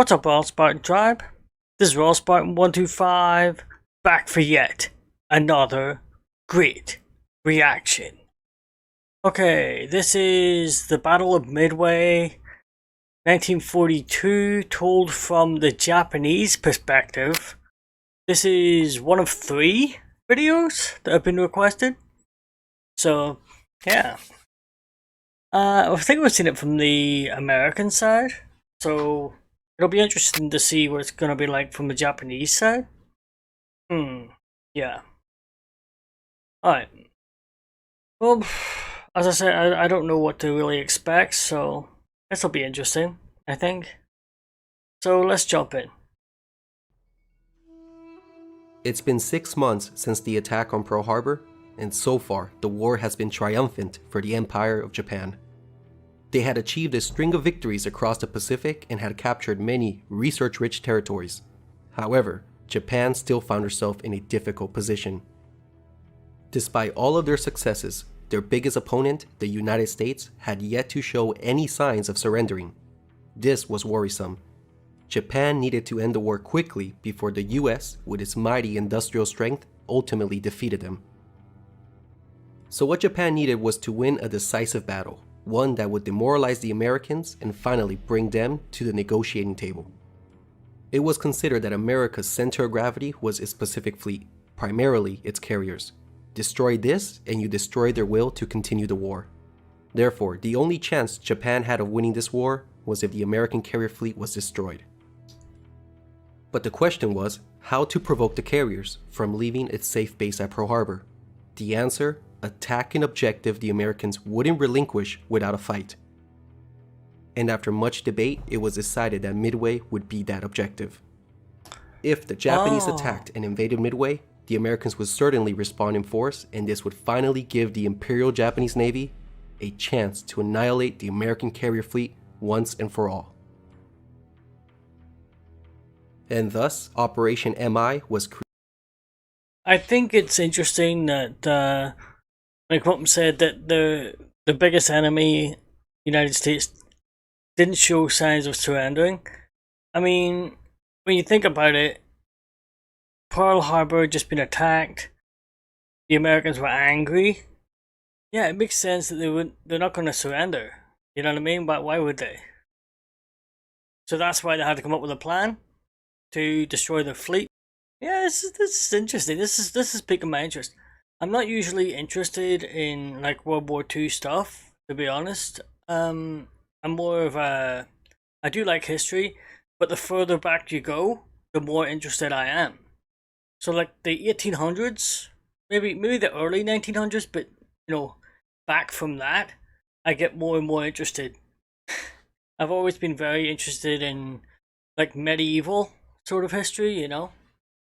What's up, all Spartan Tribe? This is Roll Spartan 125, back for yet another great reaction. Okay, this is the Battle of Midway, 1942, told from the Japanese perspective. This is one of 3 videos that have been requested. So, yeah. I think we've seen it from the American side, so it'll be interesting to see what it's gonna be like from the Japanese side. Yeah. Alright. Well, as I said, I don't know what to really expect, so this'll be interesting, I think. So let's jump in. It's been 6 months since the attack on Pearl Harbor, and so far the war has been triumphant for the Empire of Japan. They had achieved a string of victories across the Pacific and had captured many research-rich territories. However, Japan still found herself in a difficult position. Despite all of their successes, their biggest opponent, the United States, had yet to show any signs of surrendering. This was worrisome. Japan needed to end the war quickly before the US, with its mighty industrial strength, ultimately defeated them. So what Japan needed was to win a decisive battle, one that would demoralize the Americans and finally bring them to the negotiating table. It was considered that America's center of gravity was its Pacific Fleet, primarily its carriers. Destroy this and you destroy their will to continue the war. Therefore, the only chance Japan had of winning this war was if the American carrier fleet was destroyed. But the question was, how to provoke the carriers from leaving its safe base at Pearl Harbor? The answer: attack an objective the Americans wouldn't relinquish without a fight. And after much debate, it was decided that Midway would be that objective. If the Japanese attacked and invaded Midway, the Americans would certainly respond in force, and this would finally give the Imperial Japanese Navy a chance to annihilate the American carrier fleet once and for all. And thus, Operation MI was created. I think it's interesting that, like Montemayor said, that the biggest enemy, United States, didn't show signs of surrendering. I mean, when you think about it, Pearl Harbor had just been attacked. The Americans were angry. Yeah, it makes sense that they're not going to surrender. You know what I mean? But why would they? So that's why they had to come up with a plan to destroy their fleet. Yeah, this is interesting. This is piquing my interest. I'm not usually interested in like World War II stuff, to be honest. I'm more of a, I do like history, but the further back you go, the more interested I am. So like the 1800s, maybe the early 1900s, but you know, back from that, I get more and more interested. I've always been very interested in like medieval sort of history, you know,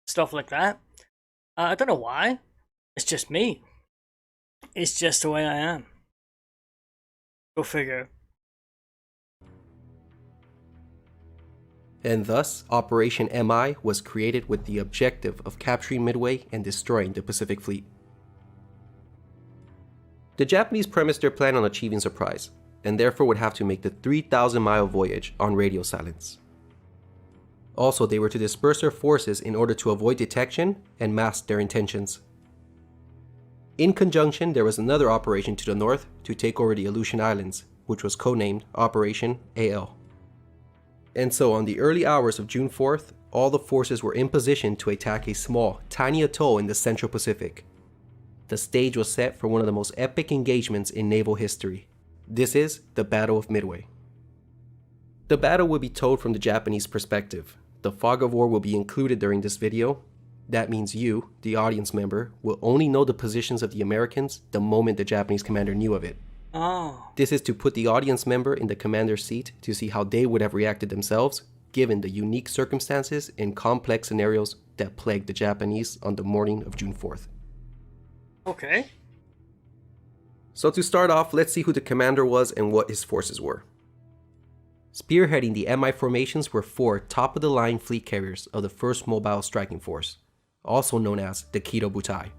stuff like that. I don't know why. It's just me. It's just the way I am. Go figure. And thus, Operation MI was created with the objective of capturing Midway and destroying the Pacific Fleet. The Japanese premised their plan on achieving surprise, and therefore would have to make the 3,000-mile voyage on radio silence. Also, they were to disperse their forces in order to avoid detection and mask their intentions. In conjunction, there was another operation to the north to take over the Aleutian Islands, which was codenamed Operation AL. And so on the early hours of June 4th, all the forces were in position to attack a small, tiny atoll in the Central Pacific. The stage was set for one of the most epic engagements in naval history. This is the Battle of Midway. The battle will be told from the Japanese perspective. The fog of war will be included during this video. That means you, the audience member, will only know the positions of the Americans the moment the Japanese commander knew of it. This is to put the audience member in the commander's seat to see how they would have reacted themselves, given the unique circumstances and complex scenarios that plagued the Japanese on the morning of June 4th. Okay. So to start off, let's see who the commander was and what his forces were. Spearheading the MI formations were 4 top-of-the-line fleet carriers of the 1st Mobile Striking Force, also known as the Kido Butai.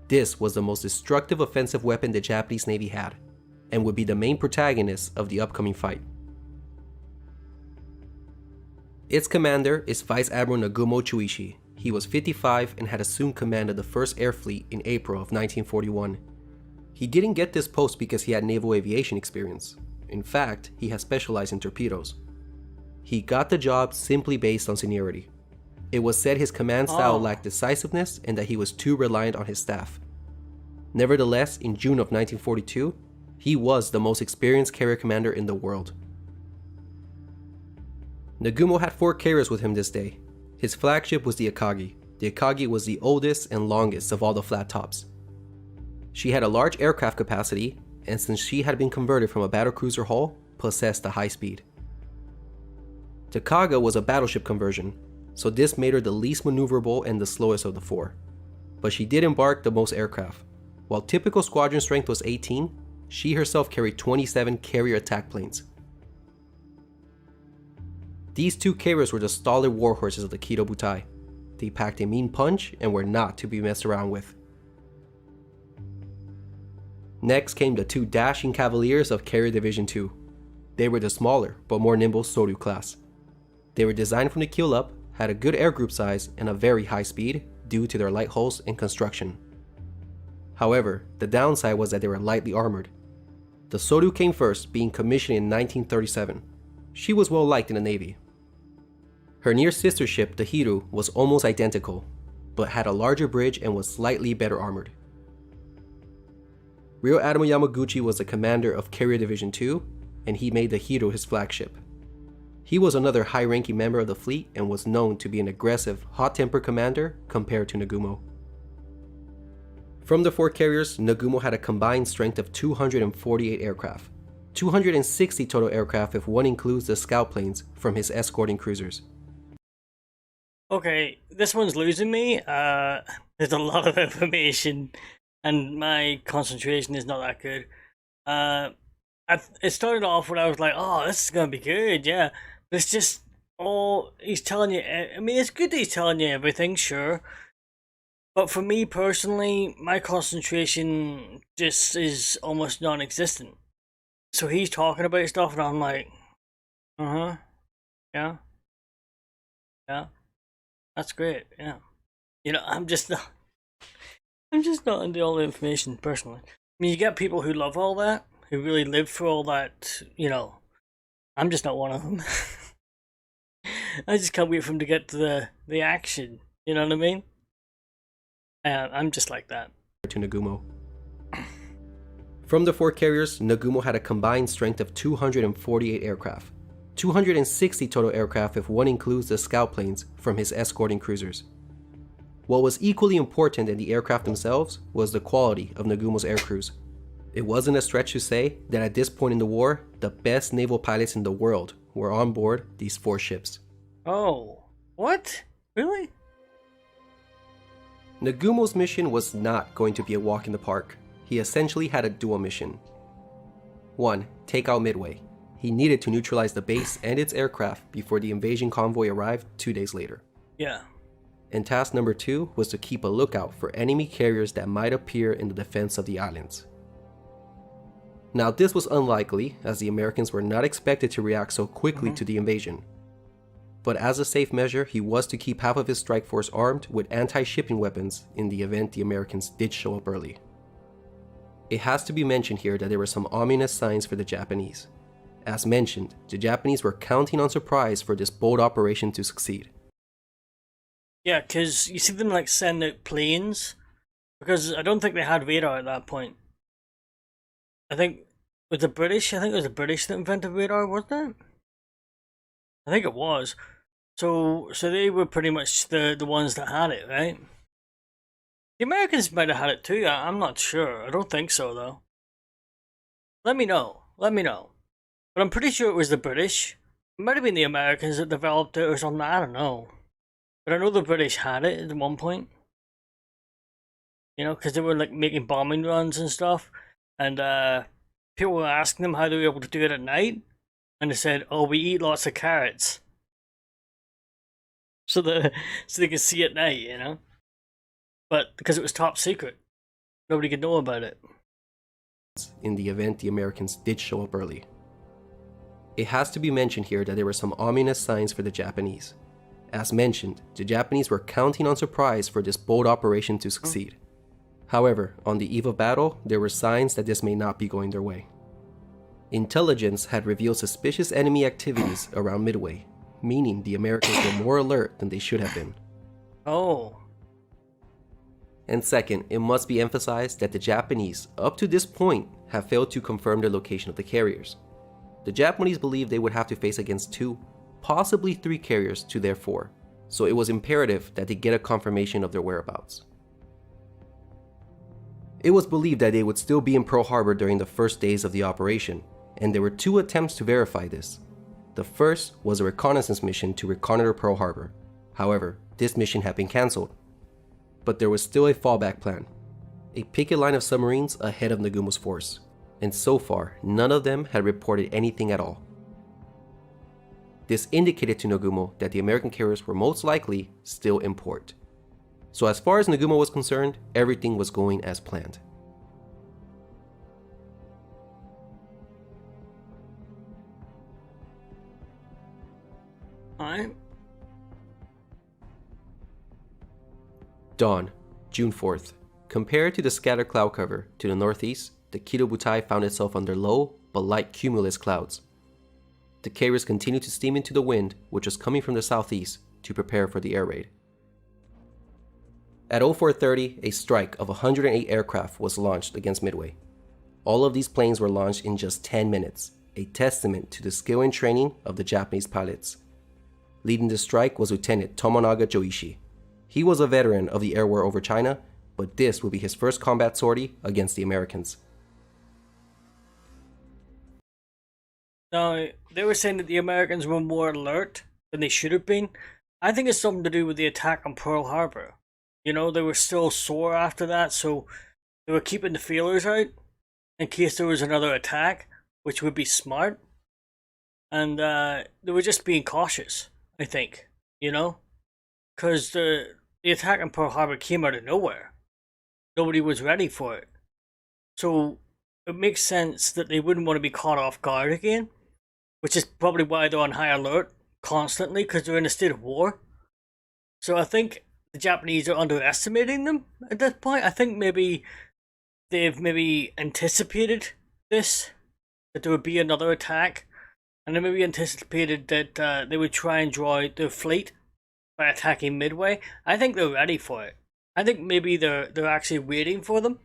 This was the most destructive offensive weapon the Japanese Navy had, and would be the main protagonist of the upcoming fight. Its commander is Vice Admiral Nagumo Chuishi. He was 55 and had assumed command of the 1st Air Fleet in April of 1941. He didn't get this post because he had naval aviation experience. In fact, he has specialized in torpedoes. He got the job simply based on seniority. It was said his command style lacked decisiveness and that he was too reliant on his staff. Nevertheless, in June of 1942, he was the most experienced carrier commander in the world. Nagumo had 4 carriers with him this day. His flagship was the Akagi. The Akagi was the oldest and longest of all the flat tops. She had a large aircraft capacity, and since she had been converted from a battlecruiser hull, possessed a high speed. The Kaga was a battleship conversion, so this made her the least maneuverable and the slowest of the 4. But she did embark the most aircraft. While typical squadron strength was 18, she herself carried 27 carrier attack planes. These 2 carriers were the stolid warhorses of the Kido Butai. They packed a mean punch and were not to be messed around with. Next came the 2 dashing cavaliers of Carrier Division 2. They were the smaller but more nimble Soryu class. They were designed from the keel up, had a good air group size, and a very high speed due to their light hulls and construction. However, the downside was that they were lightly armored. The Soryu came first, being commissioned in 1937. She was well liked in the Navy. Her near sister ship, the Hiru, was almost identical, but had a larger bridge and was slightly better armored. Rear Admiral Yamaguchi was the commander of Carrier Division 2, and he made the Hiru his flagship. He was another high-ranking member of the fleet and was known to be an aggressive, hot-tempered commander compared to Nagumo. From the 4 carriers, Nagumo had a combined strength of 248 aircraft, 260 total aircraft if one includes the scout planes from his escorting cruisers. Okay, this one's losing me. There's a lot of information, and my concentration is not that good. It started off when I was like, oh, this is gonna be good, yeah. But it's just, he's telling you, I mean, it's good that he's telling you everything, sure. But for me personally, my concentration just is almost non-existent. So he's talking about stuff and I'm like, yeah, that's great, yeah. You know, I'm just not into all the information personally. I mean, you get people who love all that, who really live for all that, you know. I'm just not one of them. I just can't wait for him to get to the action, you know what I mean? I'm just like that. To Nagumo. From the 4 carriers, Nagumo had a combined strength of 248 aircraft, 260 total aircraft if one includes the scout planes from his escorting cruisers. What was equally important than the aircraft themselves was the quality of Nagumo's aircrews. It wasn't a stretch to say that at this point in the war, the best naval pilots in the world were on board these 4 ships. Oh, what? Really? Nagumo's mission was not going to be a walk in the park. He essentially had a dual mission. 1. Take out Midway. He needed to neutralize the base and its aircraft before the invasion convoy arrived 2 days later. Yeah. And task number 2 was to keep a lookout for enemy carriers that might appear in the defense of the islands. Now this was unlikely, as the Americans were not expected to react so quickly to the invasion. But as a safe measure, he was to keep half of his strike force armed with anti-shipping weapons in the event the Americans did show up early. It has to be mentioned here that there were some ominous signs for the Japanese. As mentioned, the Japanese were counting on surprise for this bold operation to succeed. Yeah, because you see them like send out planes, because I don't think they had radar at that point. I think with the British, I think it was the British that invented radar, wasn't it? I think it was. So they were pretty much the ones that had it, right? The Americans might have had it too. I'm not sure. I don't think so though. Let me know. Let me know. But I'm pretty sure it was the British. It might have been the Americans that developed it or something. I don't know. But I know the British had it at one point. You know, because they were like making bombing runs and stuff. And people were asking them how they were able to do it at night. And they said, oh, we eat lots of carrots. So they could see at night, you know? But because it was top secret, nobody could know about it. In the event the Americans did show up early. It has to be mentioned here that there were some ominous signs for the Japanese. As mentioned, the Japanese were counting on surprise for this bold operation to succeed. However, on the eve of battle, there were signs that this may not be going their way. Intelligence had revealed suspicious enemy activities around Midway, meaning the Americans were more alert than they should have been. Oh. And second, it must be emphasized that the Japanese, up to this point, have failed to confirm the location of the carriers. The Japanese believed they would have to face against 2, possibly 3 carriers to their 4, so it was imperative that they get a confirmation of their whereabouts. It was believed that they would still be in Pearl Harbor during the first days of the operation, and there were 2 attempts to verify this. The first was a reconnaissance mission to reconnoiter Pearl Harbor. However, this mission had been cancelled. But there was still a fallback plan, a picket line of submarines ahead of Nagumo's force, and so far, none of them had reported anything at all. This indicated to Nagumo that the American carriers were most likely still in port. So as far as Nagumo was concerned, everything was going as planned. Alright. Dawn, June 4th. Compared to the scattered cloud cover to the northeast, the Kido Butai found itself under low but light cumulus clouds. The carriers continued to steam into the wind, which was coming from the southeast, to prepare for the air raid. At 0430, a strike of 108 aircraft was launched against Midway. All of these planes were launched in just 10 minutes, a testament to the skill and training of the Japanese pilots. Leading the strike was Lieutenant Tomonaga Joichi. He was a veteran of the air war over China, but this would be his first combat sortie against the Americans. Now, they were saying that the Americans were more alert than they should have been. I think it's something to do with the attack on Pearl Harbor. You know, they were still sore after that, so they were keeping the feelers out in case there was another attack, which would be smart. And they were just being cautious, I think, you know? Because the attack on Pearl Harbor came out of nowhere. Nobody was ready for it. So it makes sense that they wouldn't want to be caught off guard again, which is probably why they're on high alert constantly, because they're in a state of war. So I think the Japanese are underestimating them at this point. I think maybe they've anticipated this, that there would be another attack, and they maybe anticipated that they would try and draw out their fleet by attacking Midway. I think they're ready for it. I think maybe they're actually waiting for them.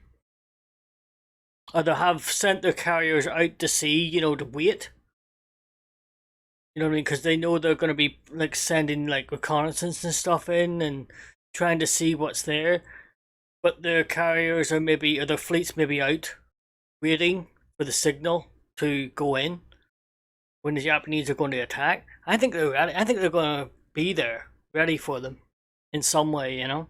Or they have sent their carriers out to sea, you know, to wait. You know what I mean? Because they know they're going to be like sending like reconnaissance and stuff in and trying to see what's there. But their carriers are maybe, or their fleets maybe out, waiting for the signal to go in when the Japanese are going to attack. I think they're ready. I think they're going to be there, ready for them in some way, you know?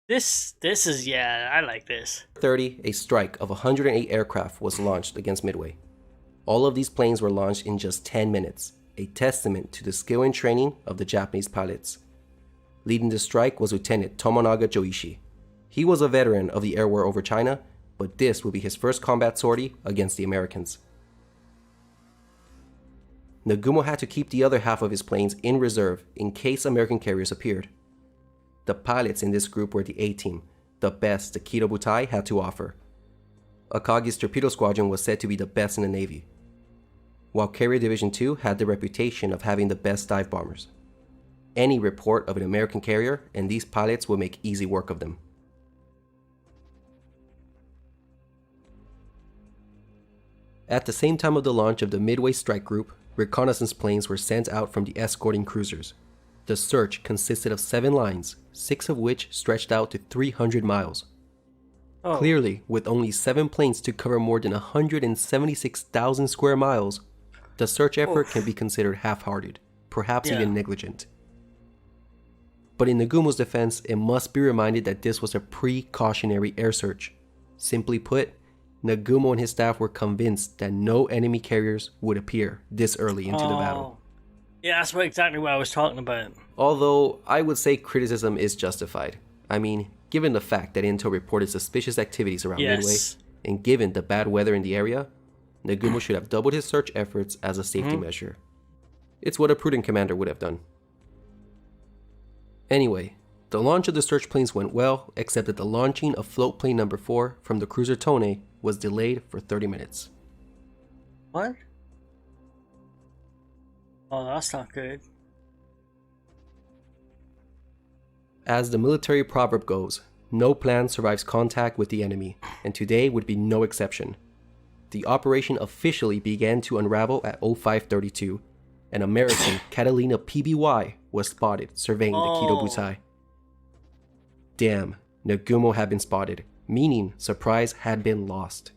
This is, yeah, I like this. 30, a strike of 108 aircraft was launched against Midway. All of these planes were launched in just 10 minutes, a testament to the skill and training of the Japanese pilots. Leading the strike was Lieutenant Tomonaga Joichi. He was a veteran of the air war over China, but this would be his first combat sortie against the Americans. Nagumo had to keep the other half of his planes in reserve in case American carriers appeared. The pilots in this group were the A-Team, the best the Kido Butai had to offer. Akagi's torpedo squadron was said to be the best in the Navy, while Carrier Division 2 had the reputation of having the best dive bombers. Any report of an American carrier, and these pilots would make easy work of them. At the same time of the launch of the Midway strike group, reconnaissance planes were sent out from the escorting cruisers. The search consisted of 7 lines, 6 of which stretched out to 300 miles. Oh. Clearly, with only 7 planes to cover more than 176,000 square miles, the search effort can be considered half-hearted, perhaps even negligent. But in Nagumo's defense, it must be reminded that this was a precautionary air search. Simply put, Nagumo and his staff were convinced that no enemy carriers would appear this early into the battle. Yeah, that's exactly what I was talking about. Although, I would say criticism is justified. I mean, given the fact that Intel reported suspicious activities around Midway, and given the bad weather in the area, Nagumo should have doubled his search efforts as a safety measure. It's what a prudent commander would have done. Anyway, the launch of the search planes went well, except that the launching of float plane number 4 from the cruiser Tone was delayed for 30 minutes. What? Oh, that's not good. As the military proverb goes, no plan survives contact with the enemy, and today would be no exception. The operation officially began to unravel at 0532. An American Catalina PBY was spotted surveying the Kido Butai. Damn, Nagumo had been spotted, meaning surprise had been lost.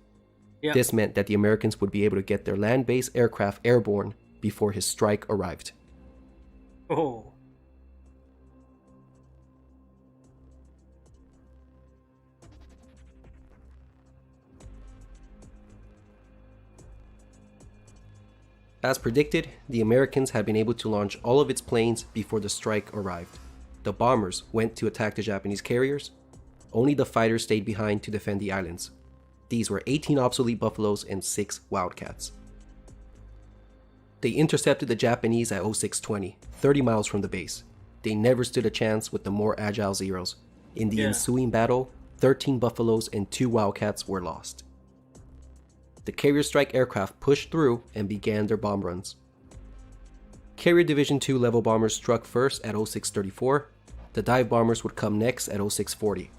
Yeah. This meant that the Americans would be able to get their land-based aircraft airborne before his strike arrived. Oh. As predicted, the Americans had been able to launch all of its planes before the strike arrived. The bombers went to attack the Japanese carriers. Only the fighters stayed behind to defend the islands. These were 18 obsolete Buffaloes and 6 Wildcats. They intercepted the Japanese at 0620, 30 miles from the base. They never stood a chance with the more agile Zeros. In the ensuing battle, 13 Buffaloes and 2 Wildcats were lost. The carrier strike aircraft pushed through and began their bomb runs. Carrier Division 2 level bombers struck first at 0634. The dive bombers would come next at 0640.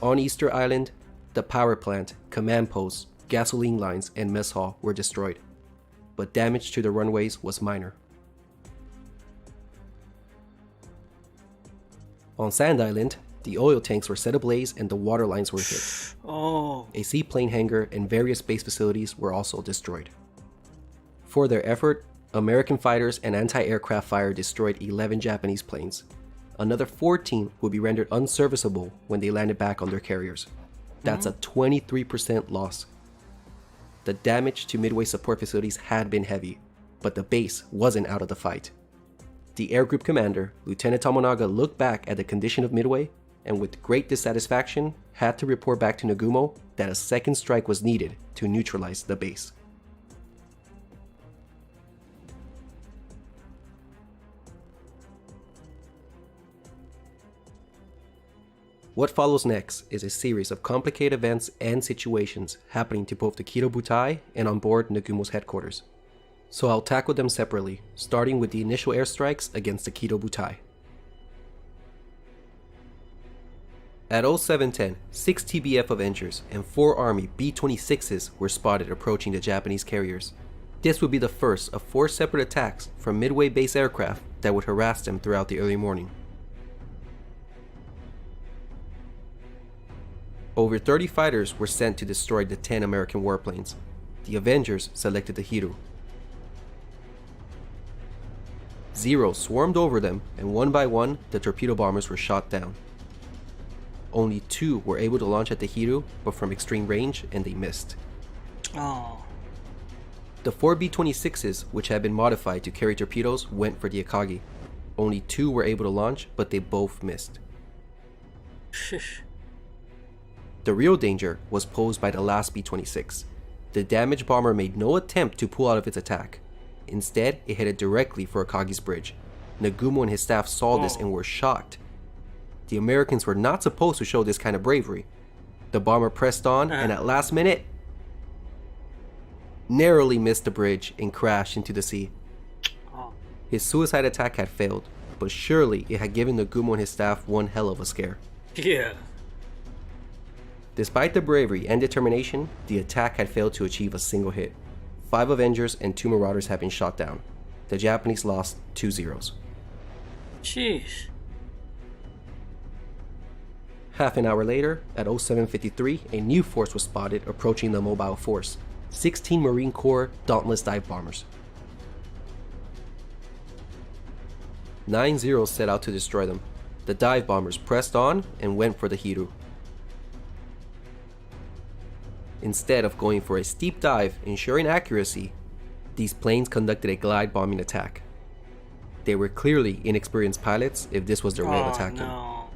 On Easter Island, the power plant, command posts, gasoline lines, and mess hall were destroyed, but damage to the runways was minor. On Sand Island, the oil tanks were set ablaze and the water lines were hit. Oh. A seaplane hangar and various base facilities were also destroyed. For their effort, American fighters and anti-aircraft fire destroyed 11 Japanese planes. Another 14 would be rendered unserviceable when they landed back on their carriers. That's a 23% loss. The damage to Midway support facilities had been heavy, but the base wasn't out of the fight. The air group commander, Lieutenant Tomonaga, looked back at the condition of Midway and with great dissatisfaction had to report back to Nagumo that a second strike was needed to neutralize the base. What follows next is a series of complicated events and situations happening to both the Kido Butai and on board Nagumo's headquarters. So I'll tackle them separately, starting with the initial airstrikes against the Kido Butai. At 0710, 6 TBF Avengers and 4 Army B-26s were spotted approaching the Japanese carriers. This would be the first of 4 separate attacks from Midway base aircraft that would harass them throughout the early morning. Over 30 fighters were sent to destroy the 10 American warplanes. The Avengers selected the Hiru. Zero swarmed over them, and one by one, the torpedo bombers were shot down. Only 2 were able to launch at the Hiru, but from extreme range, and they missed. Oh. The 4 B-26s, which had been modified to carry torpedoes, went for the Akagi. Only 2 were able to launch, but they both missed. The real danger was posed by the last B-26. The damaged bomber made no attempt to pull out of its attack. Instead, it headed directly for Akagi's bridge. Nagumo and his staff saw this and were shocked. The Americans were not supposed to show this kind of bravery. The bomber pressed on and at last minute, narrowly missed the bridge and crashed into the sea. His suicide attack had failed, but surely it had given Nagumo and his staff one hell of a scare. Yeah. Despite the bravery and determination, the attack had failed to achieve a single hit. 5 Avengers and 2 Marauders had been shot down. The Japanese lost 2 Zeros. Jeez. Half an hour later, at 0753, a new force was spotted approaching the mobile force. 16 Marine Corps Dauntless dive bombers. 9 Zeros set out to destroy them. The dive bombers pressed on and went for the Hiru. Instead of going for a steep dive, ensuring accuracy, these planes conducted a glide bombing attack. They were clearly inexperienced pilots if this was their way of attacking. No.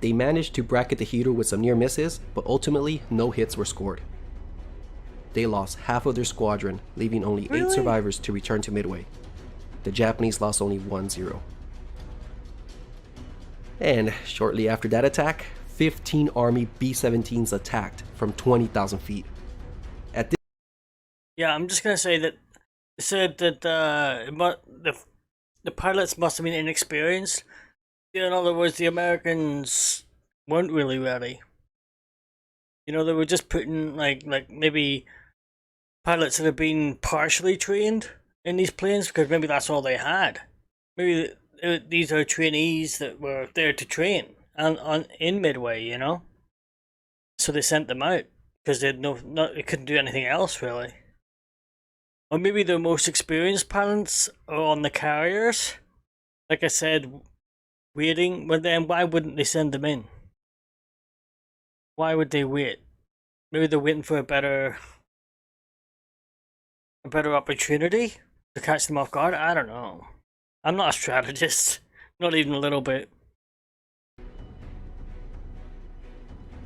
They managed to bracket the Hiru with some near misses, but ultimately no hits were scored. They lost half of their squadron, leaving only 8 Really? survivors to return to Midway. The Japanese lost only 1-0. And shortly after that attack, 15 Army B-17s attacked from 20,000 feet. At this Yeah, I'm just gonna say that it said that the pilots must have been inexperienced. In other words, the Americans weren't really ready. You know, they were just putting like maybe pilots that have been partially trained in these planes because maybe that's all they had. Maybe these are trainees that were there to train on in Midway, you know. So they sent them out because they couldn't do anything else really. Or maybe the most experienced pilots are on the carriers. Like I said, waiting. But then why wouldn't they send them in? Why would they wait? Maybe they're waiting for a better opportunity to catch them off guard. I don't know. I'm not a strategist, not even a little bit.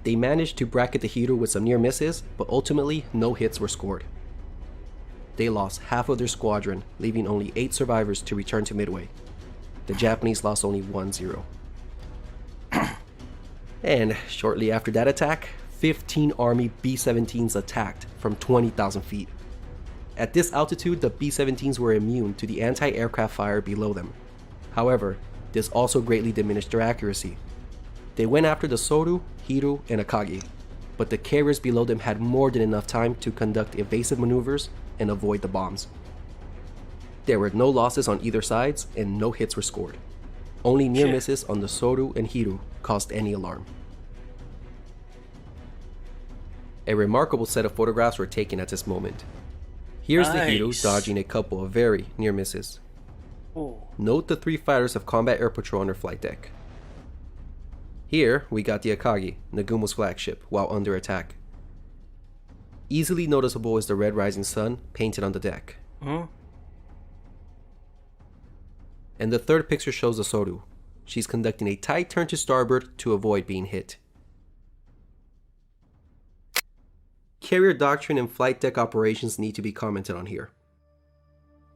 they managed to bracket the Hiru with some near misses, but ultimately no hits were scored. They lost half of their squadron, leaving only 8 survivors to return to Midway. The Japanese lost only 1-0. And shortly after that attack, 15 Army B-17s attacked from 20,000 feet. At this altitude, the B-17s were immune to the anti-aircraft fire below them. However, this also greatly diminished their accuracy. They went after the Soru, Hiru, and Akagi, but the carriers below them had more than enough time to conduct evasive maneuvers and avoid the bombs. There were no losses on either sides and no hits were scored. Only near misses on the Soru and Hiru caused any alarm. A remarkable set of photographs were taken at this moment. Here's the Hiru dodging a couple of very near misses. Ooh. Note the 3 fighters of Combat Air Patrol on their flight deck. Here we got the Akagi, Nagumo's flagship, while under attack. Easily noticeable is the red rising sun painted on the deck. And the third picture shows the Soru. She's conducting a tight turn to starboard to avoid being hit. Carrier doctrine and flight deck operations need to be commented on here.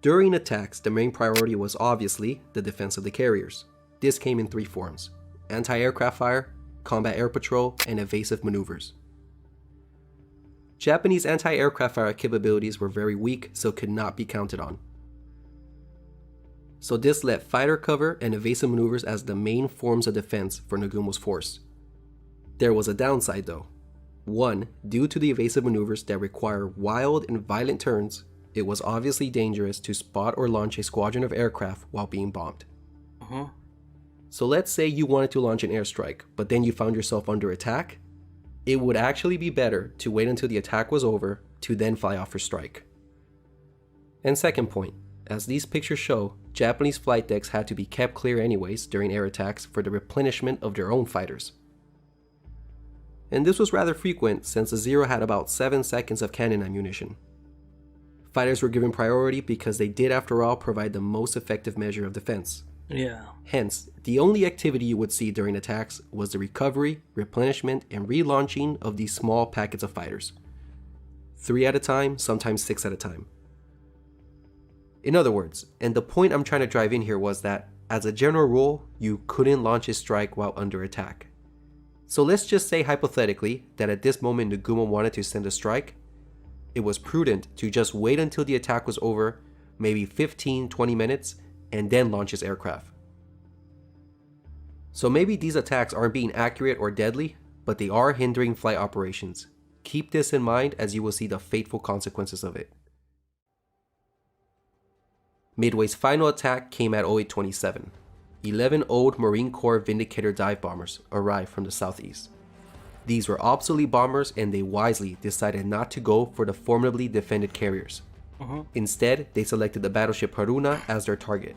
During attacks, the main priority was obviously the defense of the carriers. This came in 3 forms: anti-aircraft fire, combat air patrol, and evasive maneuvers. Japanese anti-aircraft fire capabilities were very weak, so could not be counted on. So this left fighter cover and evasive maneuvers as the main forms of defense for Nagumo's force. There was a downside though. One, due to the evasive maneuvers that require wild and violent turns, it was obviously dangerous to spot or launch a squadron of aircraft while being bombed. So let's say you wanted to launch an airstrike, but then you found yourself under attack. It would actually be better to wait until the attack was over to then fly off for strike. And second point, as these pictures show, Japanese flight decks had to be kept clear anyways during air attacks for the replenishment of their own fighters. And this was rather frequent since the Zero had about 7 seconds of cannon ammunition. Fighters were given priority because they did after all provide the most effective measure of defense. Yeah. Hence, the only activity you would see during attacks was the recovery, replenishment, and relaunching of these small packets of fighters. 3 at a time, sometimes 6 at a time. In other words, and the point I'm trying to drive in here was that, as a general rule, you couldn't launch a strike while under attack. So let's just say hypothetically that at this moment Nagumo wanted to send a strike. It was prudent to just wait until the attack was over, maybe 15-20 minutes, and then launch his aircraft. So maybe these attacks aren't being accurate or deadly, but they are hindering flight operations. Keep this in mind as you will see the fateful consequences of it. Midway's final attack came at 0827. 11 old Marine Corps Vindicator dive bombers arrived from the southeast. These were obsolete bombers and they wisely decided not to go for the formidably defended carriers. Instead, they selected the battleship Haruna as their target.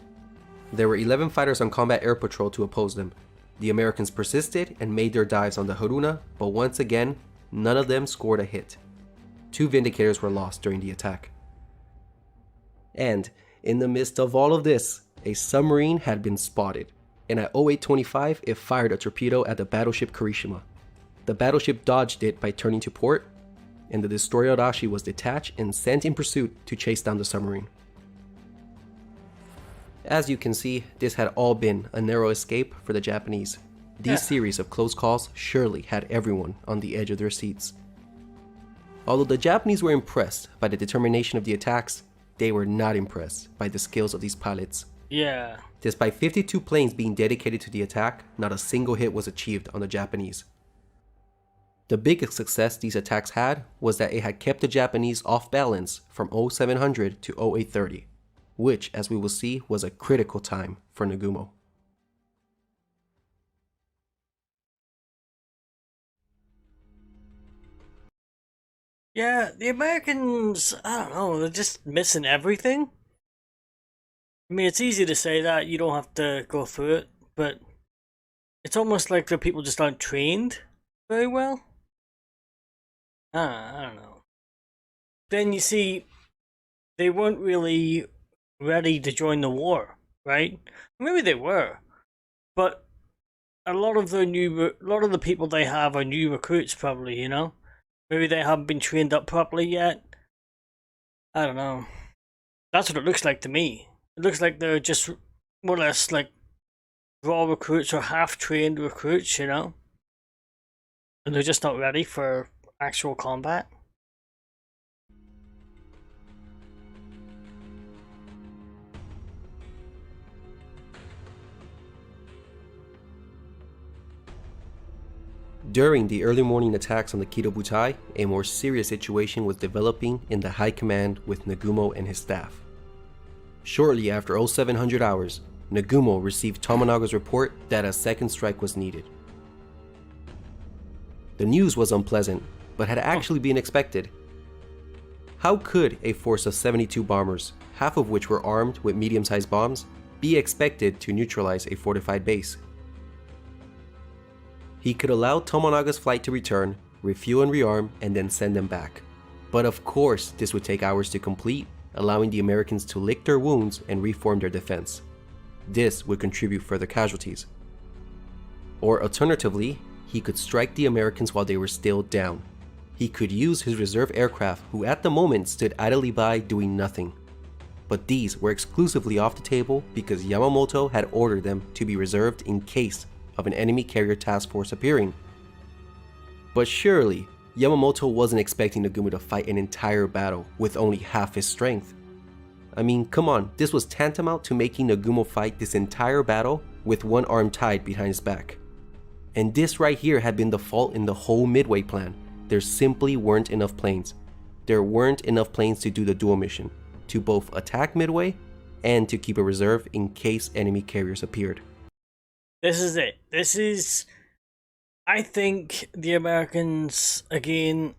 There were 11 fighters on combat air patrol to oppose them. The Americans persisted and made their dives on the Haruna, but once again, none of them scored a hit. 2 Vindicators were lost during the attack. And in the midst of all of this, a submarine had been spotted, and at 0825 it fired a torpedo at the battleship Kirishima. The battleship dodged it by turning to port, and the destroyer Arashi was detached and sent in pursuit to chase down the submarine. As you can see, this had all been a narrow escape for the Japanese. These series of close calls surely had everyone on the edge of their seats. Although the Japanese were impressed by the determination of the attacks, they were not impressed by the skills of these pilots. Yeah. Despite 52 planes being dedicated to the attack, not a single hit was achieved on the Japanese. The biggest success these attacks had was that it had kept the Japanese off balance from 0700 to 0830, which, as we will see, was a critical time for Nagumo. Yeah, the Americans, I don't know, they're just missing everything. I mean, it's easy to say that, you don't have to go through it, but it's almost like the people just aren't trained very well. I don't know. Then you see, they weren't really ready to join the war, right? Maybe they were, but a lot of the people they have are new recruits, probably. Maybe they haven't been trained up properly yet. I don't know. That's what it looks like to me. It looks like they're just more or less like raw recruits or half-trained recruits, and they're just not ready for actual combat. During the early morning attacks on the Kido Butai, a more serious situation was developing in the high command with Nagumo and his staff. Shortly after 0700 hours, Nagumo received Tomonaga's report that a second strike was needed. The news was unpleasant, but had actually been expected. How could a force of 72 bombers, half of which were armed with medium-sized bombs, be expected to neutralize a fortified base? He could allow Tomonaga's flight to return, refuel and rearm, and then send them back. But of course, this would take hours to complete, allowing the Americans to lick their wounds and reform their defense. This would contribute further casualties. Or alternatively, he could strike the Americans while they were still down. He could use his reserve aircraft, who at the moment stood idly by doing nothing. But these were exclusively off the table because Yamamoto had ordered them to be reserved in case of an enemy carrier task force appearing. But surely, Yamamoto wasn't expecting Nagumo to fight an entire battle with only half his strength. I mean, come on, this was tantamount to making Nagumo fight this entire battle with one arm tied behind his back. And this right here had been the fault in the whole Midway plan. There simply weren't enough planes. There weren't enough planes to do the dual mission, to both attack Midway and to keep a reserve in case enemy carriers appeared. This is it. I think the Americans, again,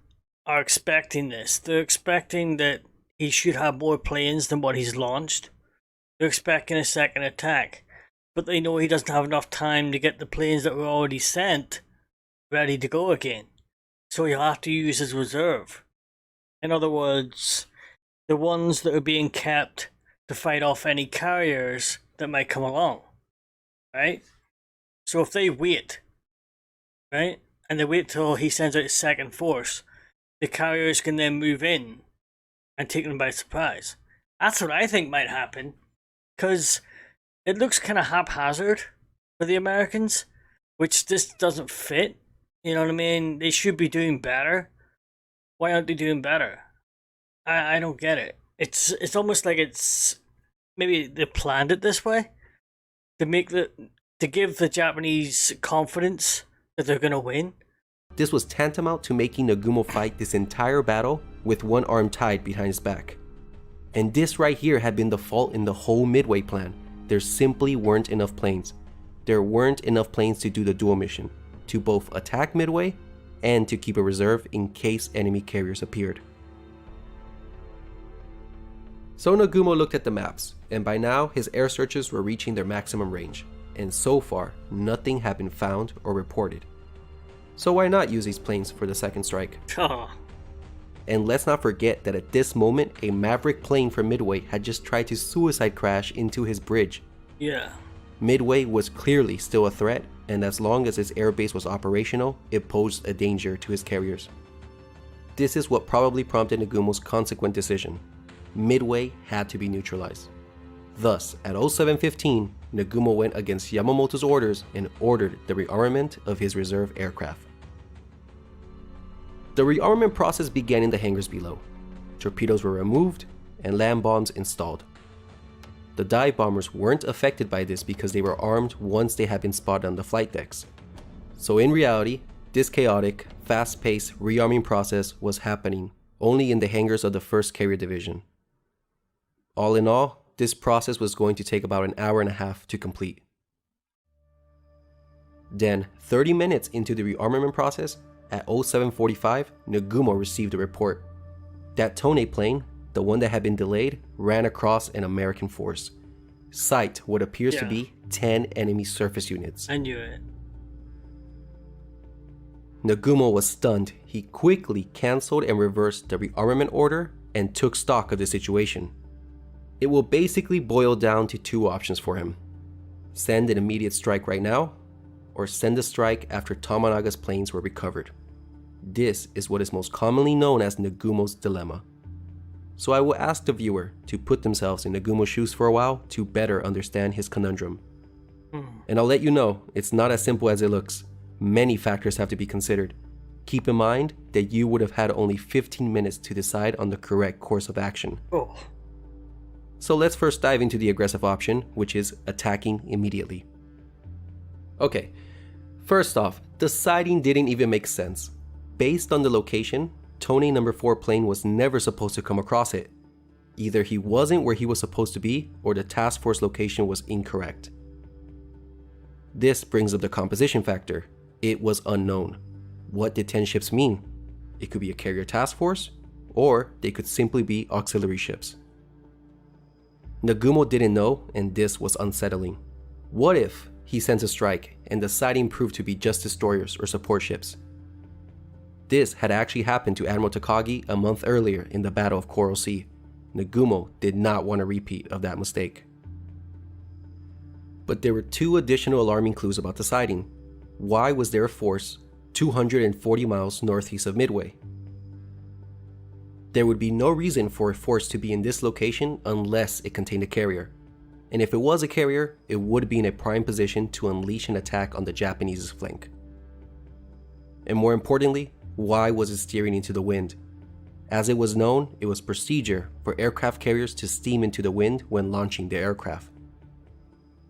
are expecting this. They're expecting that he should have more planes than what he's launched. They're expecting a second attack. But they know he doesn't have enough time to get the planes that were already sent ready to go again. So he'll have to use his reserve. In other words, the ones that are being kept to fight off any carriers that might come along. Right? So if they wait, right, and they wait till he sends out his second force, the carriers can then move in and take them by surprise. That's what I think might happen, because it looks kind of haphazard for the Americans, which this doesn't fit. You know what I mean? They should be doing better. Why aren't they doing better? I don't get it. It's almost like it's maybe they planned it this way to give the Japanese confidence that they're gonna win. This was tantamount to making Nagumo fight this entire battle with one arm tied behind his back. And this right here had been the fault in the whole Midway plan. There simply weren't enough planes. There weren't enough planes to do the dual mission, to both attack Midway and to keep a reserve in case enemy carriers appeared. So Nagumo looked at the maps, and by now his air searches were reaching their maximum range. And so far, nothing had been found or reported. So why not use these planes for the second strike? And let's not forget that at this moment, a Maverick plane from Midway had just tried to suicide crash into his bridge. Yeah. Midway was clearly still a threat, and as long as its airbase was operational, it posed a danger to his carriers. This is what probably prompted Nagumo's consequent decision. Midway had to be neutralized. Thus, at 07:15, Nagumo went against Yamamoto's orders and ordered the rearmament of his reserve aircraft. The rearmament process began in the hangars below. Torpedoes were removed and land bombs installed. The dive bombers weren't affected by this because they were armed once they had been spotted on the flight decks. So in reality, this chaotic, fast-paced rearming process was happening only in the hangars of the 1st Carrier Division. All in all, this process was going to take about an hour and a half to complete. Then, 30 minutes into the rearmament process, at 07:45, Nagumo received a report. That Tone plane, the one that had been delayed, ran across an American force. Sight what appears to be 10 enemy surface units. I knew it. Nagumo was stunned. He quickly cancelled and reversed the rearmament order and took stock of the situation. It will basically boil down to two options for him. Send an immediate strike right now, or send a strike after Tomonaga's planes were recovered. This is what is most commonly known as Nagumo's dilemma. So I will ask the viewer to put themselves in Nagumo's shoes for a while to better understand his conundrum. And I'll let you know, it's not as simple as it looks. Many factors have to be considered. Keep in mind that you would have had only 15 minutes to decide on the correct course of action. Oh. So let's first dive into the aggressive option, which is attacking immediately. Okay, first off, the sighting didn't even make sense. Based on the location, Tony number 4 plane was never supposed to come across it. Either he wasn't where he was supposed to be, or the task force location was incorrect. This brings up the composition factor. It was unknown. What did 10 ships mean? It could be a carrier task force, or they could simply be auxiliary ships. Nagumo didn't know, and this was unsettling. What if he sends a strike and the sighting proved to be just destroyers or support ships? This had actually happened to Admiral Takagi a month earlier in the Battle of Coral Sea. Nagumo did not want a repeat of that mistake. But there were two additional alarming clues about the sighting. Why was there a force 240 miles northeast of Midway? There would be no reason for a force to be in this location unless it contained a carrier. And if it was a carrier, it would be in a prime position to unleash an attack on the Japanese's flank. And more importantly, why was it steering into the wind? As it was known, it was procedure for aircraft carriers to steam into the wind when launching their aircraft.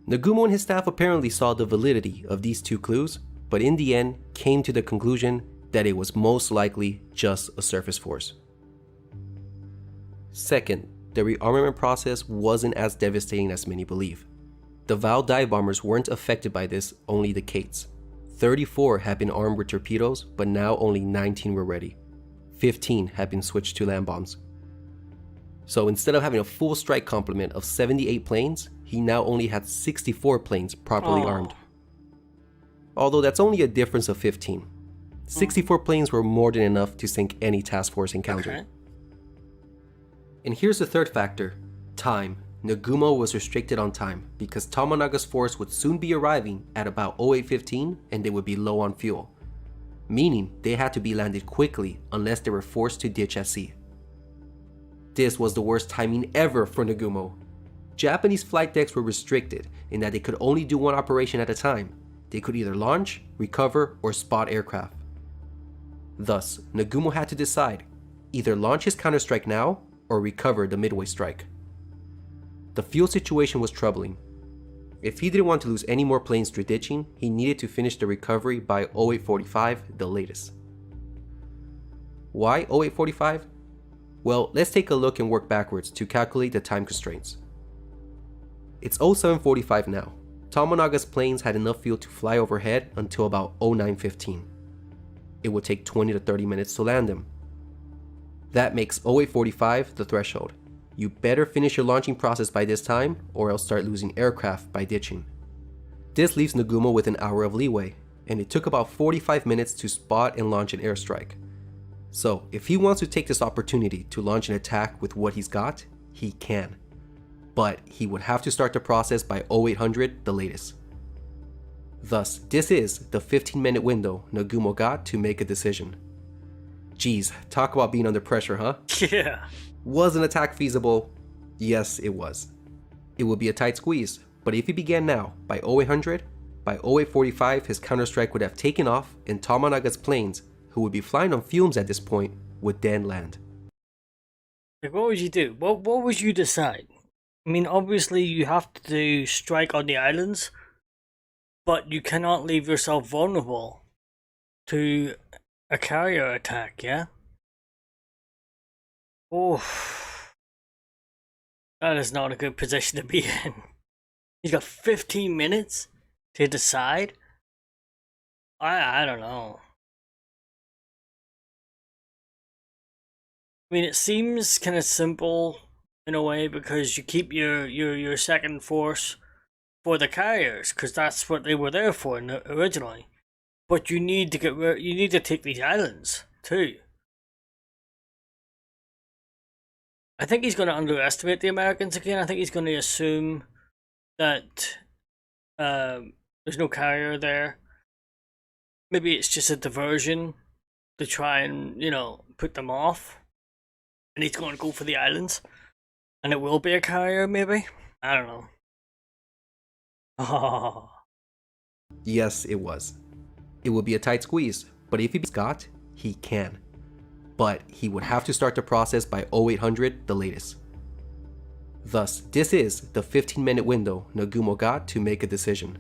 Nagumo and his staff apparently saw the validity of these two clues, but in the end came to the conclusion that it was most likely just a surface force. Second, the rearmament process wasn't as devastating as many believe. The Val dive bombers weren't affected by this, only the Kates. 34 had been armed with torpedoes, but now only 19 were ready. 15 had been switched to land bombs. So instead of having a full strike complement of 78 planes, he now only had 64 planes properly armed. Although that's only a difference of 15. 64 planes were more than enough to sink any task force encounter. Okay. And here's the third factor, time. Nagumo was restricted on time because Tomonaga's force would soon be arriving at about 08:15 and they would be low on fuel, meaning they had to be landed quickly unless they were forced to ditch at sea. This was the worst timing ever for Nagumo. Japanese flight decks were restricted in that they could only do one operation at a time. They could either launch, recover, or spot aircraft. Thus, Nagumo had to decide, either launch his counterstrike now or recover the Midway strike. The fuel situation was troubling. If he didn't want to lose any more planes through ditching, he needed to finish the recovery by 08:45 the latest. Why 08:45? Well, let's take a look and work backwards to calculate the time constraints. It's 07:45 now. Tomonaga's planes had enough fuel to fly overhead until about 09:15. It would take 20 to 30 minutes to land them. That makes 08:45 the threshold. You better finish your launching process by this time or else start losing aircraft by ditching. This leaves Nagumo with an hour of leeway, and it took about 45 minutes to spot and launch an airstrike. So if he wants to take this opportunity to launch an attack with what he's got, he can. but he would have to start the process by 0800 the latest. Thus, this is the 15-minute window Nagumo got to make a decision. Geez, talk about being under pressure, huh? Yeah. Was an attack feasible? Yes, it was. It would be a tight squeeze, but if he began now, by 0800, by 0845 his counterstrike would have taken off and Tomonaga's planes, who would be flying on fumes at this point, would then land. Like, what would you do? What would you decide? I mean, obviously you have to strike on the islands, but you cannot leave yourself vulnerable to a carrier attack, yeah? Oh, that is not a good position to be in. He's got 15 minutes to decide? I don't know. I mean, it seems kind of simple in a way because you keep your second force for the carriers because that's what they were there for originally. But you need to you need to take these islands too. I think he's going to underestimate the Americans again. I think he's going to assume that there's no carrier there. Maybe it's just a diversion to try and, put them off. And he's going to go for the islands. And it will be a carrier, maybe? I don't know. Oh. Yes, it was. It would be a tight squeeze, but if he beats Scott, he can. But he would have to start the process by 0800 the latest. Thus, this is the 15-minute window Nagumo got to make a decision.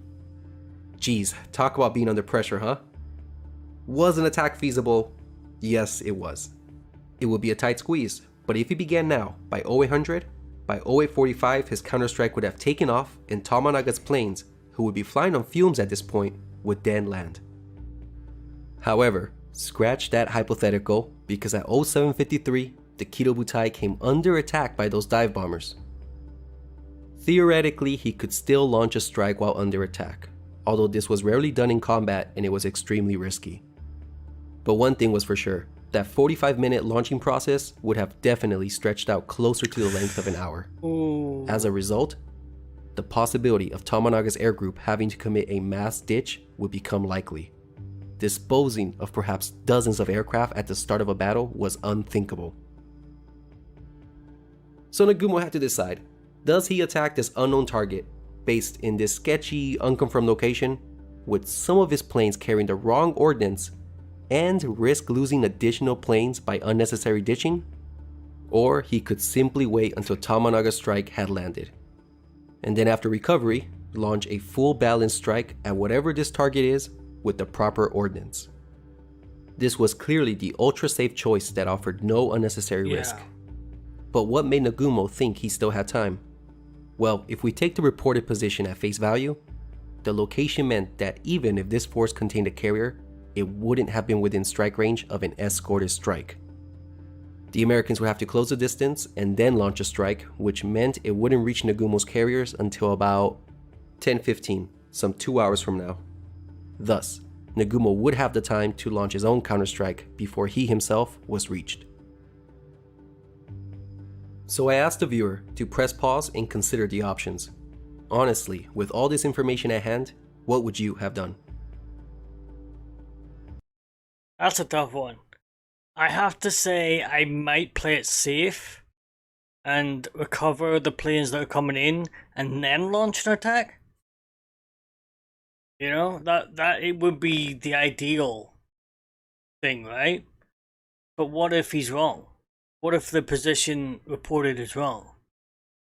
Geez, talk about being under pressure, huh? Was an attack feasible? Yes, it was. It would be a tight squeeze, but if he began now, by 0800, by 0845 his counterstrike would have taken off and Tomonaga's planes, who would be flying on fumes at this point, would then land. However, scratch that hypothetical because at 0753, the Kido Butai came under attack by those dive bombers. Theoretically, he could still launch a strike while under attack, although this was rarely done in combat and it was extremely risky. But one thing was for sure, that 45-minute launching process would have definitely stretched out closer to the length of an hour. Ooh. As a result, the possibility of Tomonaga's air group having to commit a mass ditch would become likely. Disposing of perhaps dozens of aircraft at the start of a battle was unthinkable. So Nagumo had to decide, does he attack this unknown target based in this sketchy, unconfirmed location with some of his planes carrying the wrong ordnance and risk losing additional planes by unnecessary ditching? Or he could simply wait until Tomonaga's strike had landed, and then after recovery, launch a full balanced strike at whatever this target is with the proper ordnance. This was clearly the ultra-safe choice that offered no unnecessary risk. But what made Nagumo think he still had time? Well, if we take the reported position at face value, the location meant that even if this force contained a carrier, it wouldn't have been within strike range of an escorted strike. The Americans would have to close the distance and then launch a strike, which meant it wouldn't reach Nagumo's carriers until about 10:15, some 2 hours from now. Thus, Nagumo would have the time to launch his own counterstrike before he himself was reached. So I asked the viewer to press pause and consider the options. Honestly, with all this information at hand, what would you have done? That's a tough one. I have to say I might play it safe and recover the planes that are coming in and then launch an attack. That it would be the ideal thing, right? But what if he's wrong? What if the position reported is wrong?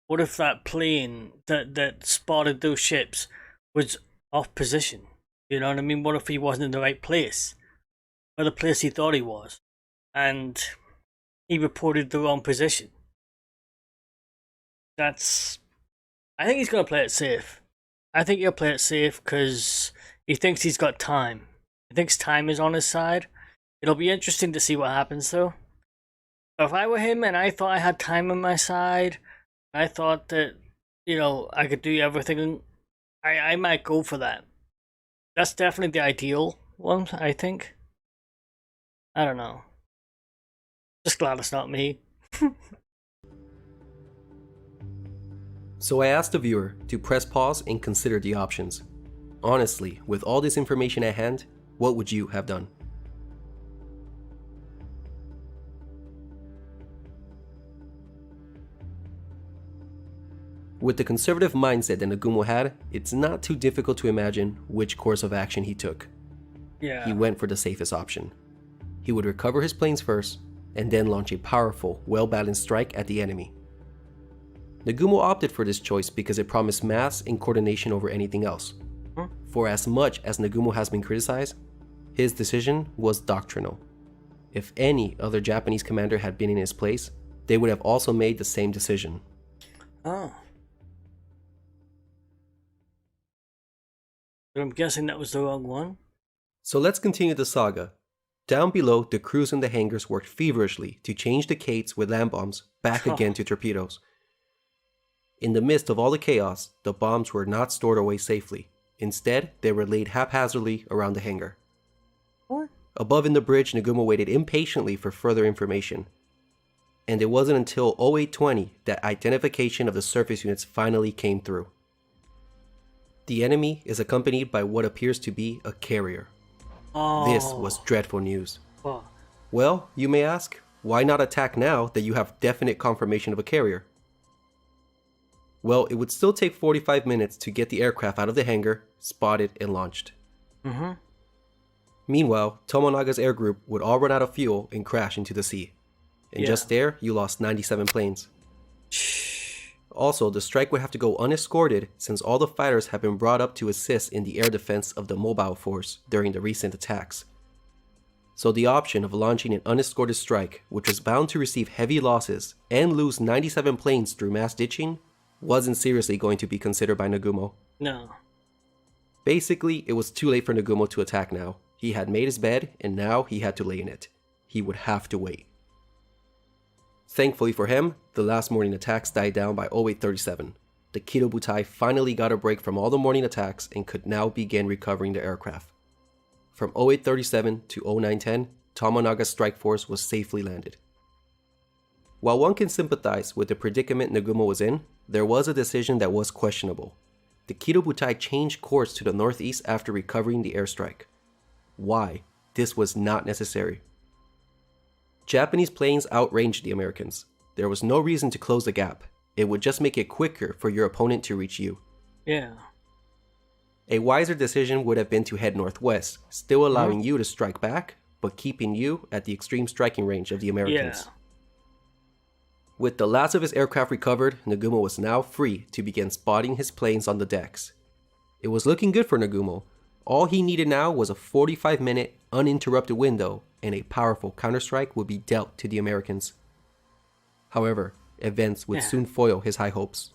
What if that plane that spotted those ships was off position? You know what I mean? What if he wasn't in the right place? Or the place he thought he was? And he reported the wrong position. I think he's going to play it safe. I think he'll play it safe because he thinks he's got time. He thinks time is on his side. It'll be interesting to see what happens though. But if I were him and I thought I had time on my side, I thought that, I could do everything, I might go for that. That's definitely the ideal one, I think. I don't know. Just glad it's not me. So I asked the viewer to press pause and consider the options. Honestly, with all this information at hand, what would you have done? With the conservative mindset that Nagumo had, it's not too difficult to imagine which course of action he took. Yeah. He went for the safest option. He would recover his planes first, and then launch a powerful, well-balanced strike at the enemy. Nagumo opted for this choice because it promised mass and coordination over anything else. For as much as Nagumo has been criticized, his decision was doctrinal. If any other Japanese commander had been in his place, they would have also made the same decision. Oh. But I'm guessing that was the wrong one. So let's continue the saga. Down below, the crews in the hangars worked feverishly to change the Kates with land bombs back again to torpedoes. In the midst of all the chaos, the bombs were not stored away safely. Instead, they were laid haphazardly around the hangar. What? Above in the bridge, Nagumo waited impatiently for further information. And it wasn't until 0820 that identification of the surface units finally came through. The enemy is accompanied by what appears to be a carrier. Oh. This was dreadful news. Oh. Well, you may ask, why not attack now that you have definite confirmation of a carrier? Well, it would still take 45 minutes to get the aircraft out of the hangar, spotted, and launched. Meanwhile, Tomonaga's air group would all run out of fuel and crash into the sea. And just there, you lost 97 planes. Also, the strike would have to go unescorted since all the fighters have been brought up to assist in the air defense of the mobile force during the recent attacks. So the option of launching an unescorted strike, which was bound to receive heavy losses and lose 97 planes through mass ditching, wasn't seriously going to be considered by Nagumo. No. Basically, it was too late for Nagumo to attack now. He had made his bed, and now he had to lay in it. He would have to wait. Thankfully for him, the last morning attacks died down by 0837. The Kido Butai finally got a break from all the morning attacks and could now begin recovering the aircraft. From 0837 to 0910, Tomonaga's strike force was safely landed. While one can sympathize with the predicament Nagumo was in, there was a decision that was questionable. The Kido Butai changed course to the northeast after recovering the airstrike. Why? This was not necessary. Japanese planes outranged the Americans. There was no reason to close the gap. It would just make it quicker for your opponent to reach you. Yeah. A wiser decision would have been to head northwest, still allowing you to strike back, but keeping you at the extreme striking range of the Americans. Yeah. With the last of his aircraft recovered, Nagumo was now free to begin spotting his planes on the decks. It was looking good for Nagumo. All he needed now was a 45-minute uninterrupted window, and a powerful counterstrike would be dealt to the Americans. However, events would soon foil his high hopes.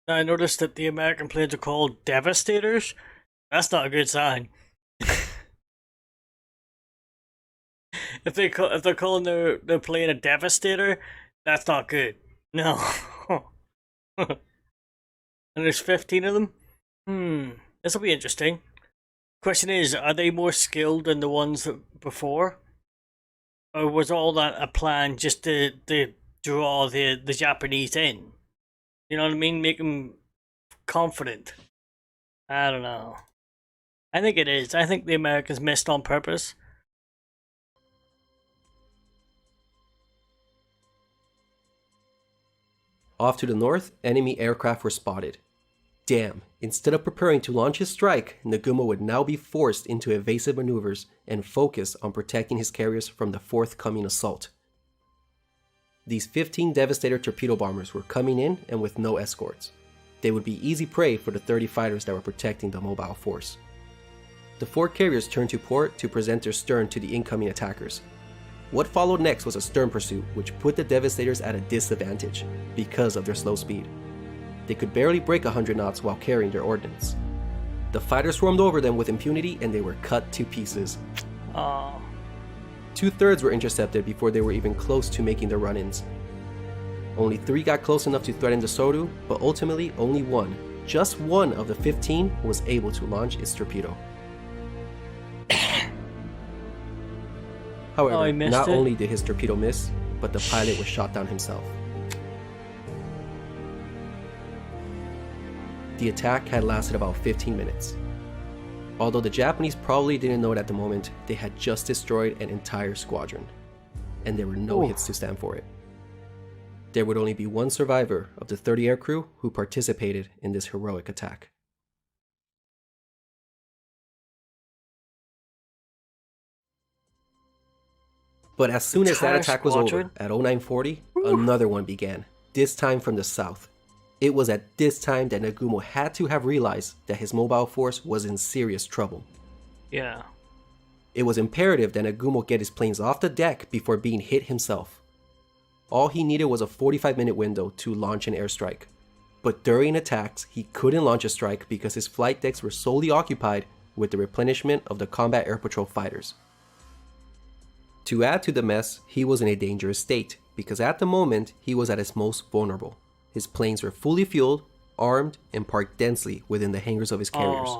I noticed that the American planes are called Devastators. That's not a good sign. If they're calling their plane a Devastator, that's not good. No. And there's 15 of them? This will be interesting. Question is, are they more skilled than the ones before? Or was all that a plan just to draw the Japanese in? You know what I mean? Make them confident. I don't know. I think it is. I think the Americans missed on purpose. Off to the north, enemy aircraft were spotted. Damn, instead of preparing to launch his strike, Nagumo would now be forced into evasive maneuvers and focus on protecting his carriers from the forthcoming assault. These 15 Devastator torpedo bombers were coming in and with no escorts. They would be easy prey for the 30 fighters that were protecting the mobile force. The 4 carriers turned to port to present their stern to the incoming attackers. What followed next was a stern pursuit, which put the Devastators at a disadvantage because of their slow speed. They could barely break 100 knots while carrying their ordnance. The fighters swarmed over them with impunity and they were cut to pieces. Oh. 2/3 were intercepted before they were even close to making their run-ins. Only 3 got close enough to threaten the Soru, but ultimately only one, just one of the 15, was able to launch its torpedo. However, he missed not it. only did his torpedo miss, but the pilot was shot down himself. The attack had lasted about 15 minutes. Although the Japanese probably didn't know it at the moment, they had just destroyed an entire squadron, and there were no hits to stand for it. There would only be one survivor of the 30 aircrew who participated in this heroic attack. But as soon as that attack was over, at 0940, another one began, this time from the south. It was at this time that Nagumo had to have realized that his mobile force was in serious trouble. Yeah. It was imperative that Nagumo get his planes off the deck before being hit himself. All he needed was a 45-minute window to launch an airstrike. But during attacks, he couldn't launch a strike because his flight decks were solely occupied with the replenishment of the combat air patrol fighters. To add to the mess, he was in a dangerous state because at the moment he was at his most vulnerable. His planes were fully fueled, armed, and parked densely within the hangars of his carriers.